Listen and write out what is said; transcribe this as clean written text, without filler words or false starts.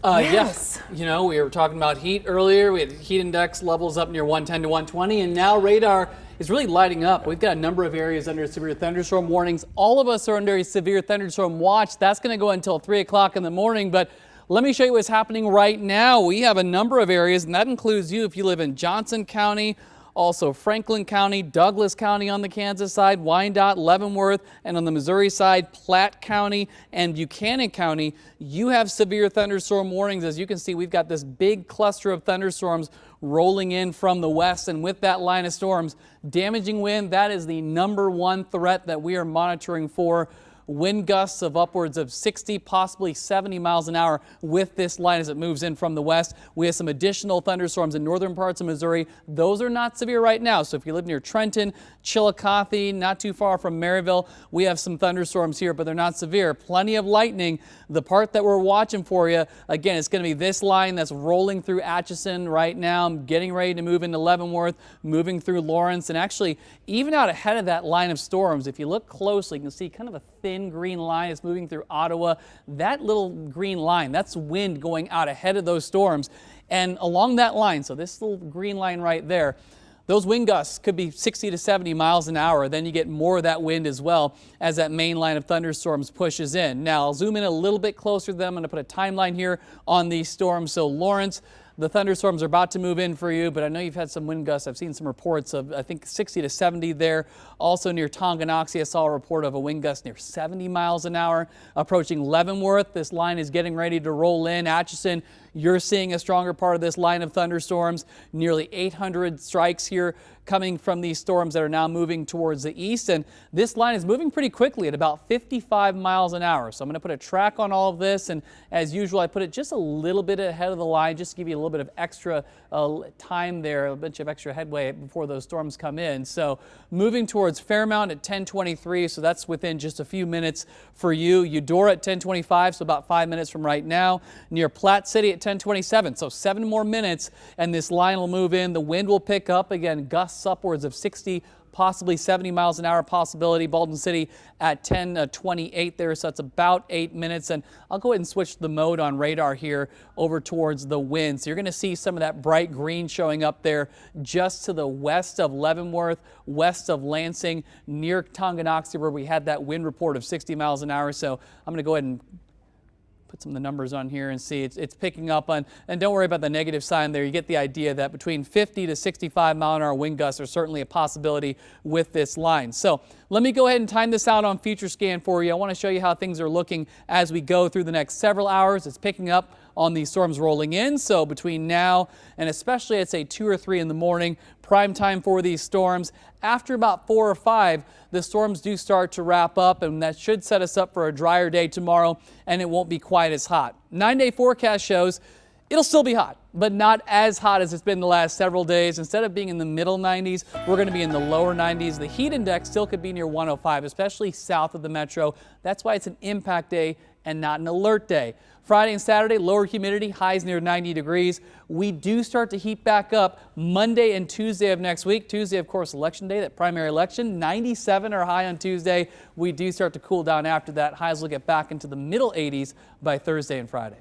Yes. You know, we were talking about heat earlier. We had heat index levels up near 110 to 120, and now radar is really lighting up. We've got a number of areas under severe thunderstorm warnings. All of us are under a severe thunderstorm watch. That's going to go until 3 o'clock in the morning, but let me show you what's happening right now. We have a number of areas, and that includes you if you live in Johnson County, also Franklin County, Douglas County on the Kansas side, Wyandotte, Leavenworth, and on the Missouri side, Platte County and Buchanan County. You have severe thunderstorm warnings. As you can see, we've got this big cluster of thunderstorms rolling in from the west, and with that line of storms, damaging wind, that is the #1 threat that we are monitoring for. Wind gusts of upwards of 60, possibly 70 miles an hour with this line as it moves in from the west. We have some additional thunderstorms in northern parts of Missouri. Those are not severe right now. So if you live near Trenton, Chillicothe, not too far from Maryville, we have some thunderstorms here, but they're not severe. Plenty of lightning. The part that we're watching for you, again, it's going to be this line that's rolling through Atchison right now. I'm getting ready to move into Leavenworth, moving through Lawrence, and actually even out ahead of that line of storms, if you look closely, you can see kind of a thin green line is moving through Ottawa. That little green line, that's wind going out ahead of those storms. And along that line, so this little green line right there, those wind gusts could be 60 to 70 miles an hour. Then you get more of that wind as well as that main line of thunderstorms pushes in. Now I'll zoom in a little bit closer to them. I'm going to put a timeline here on these storms. So Lawrence, the thunderstorms are about to move in for you, but I know you've had some wind gusts. I've seen some reports of, I think, 60 to 70 there. Also near Tonganoxie, I saw a report of a wind gust near 70 miles an hour. Approaching Leavenworth, this line is getting ready to roll in. Atchison, you're seeing a stronger part of this line of thunderstorms. Nearly 800 strikes here coming from these storms that are now moving towards the east. And this line is moving pretty quickly at about 55 miles an hour. So I'm going to put a track on all of this. And as usual, I put it just a little bit ahead of the line, just to give you a little bit of extra time there, a bunch of extra headway before those storms come in. So moving towards Fairmount at 10:23. So that's within just a few minutes for you. Eudora at 10:25. So about 5 minutes from right now. Near Platte City at 10:27. So 7 more minutes and this line will move in. The wind will pick up again, gusts upwards of 60, possibly 70 miles an hour possibility. Baldwin City at 10:28 there, so that's about 8 minutes. And I'll go ahead and switch the mode on radar here over towards the wind. So you're going to see some of that bright green showing up there just to the west of Leavenworth, west of Lansing, near Tonganoxie, where we had that wind report of 60 miles an hour. So I'm going to go ahead and put some of the numbers on here and see it's picking up on, and don't worry about the negative sign there. You get the idea that between 50 to 65 mile an hour wind gusts are certainly a possibility with this line. So let me go ahead and time this out on Future Scan for you. I want to show you how things are looking as we go through the next several hours. It's picking up on these storms rolling in. So between now and especially at say 2 or 3 in the morning, prime time for these storms. After about 4 or 5, the storms do start to wrap up, and that should set us up for a drier day tomorrow, and it won't be quite as hot. 9-day forecast shows it'll still be hot, but not as hot as it's been the last several days. Instead of being in the middle 90s, we're going to be in the lower 90s. The heat index still could be near 105, especially south of the metro. That's why it's an impact day and not an alert day. Friday and Saturday, lower humidity, highs near 90 degrees. We do start to heat back up Monday and Tuesday of next week. Tuesday, of course, election day, that primary election. 97 are high on Tuesday. We do start to cool down after that. Highs will get back into the middle 80s by Thursday and Friday.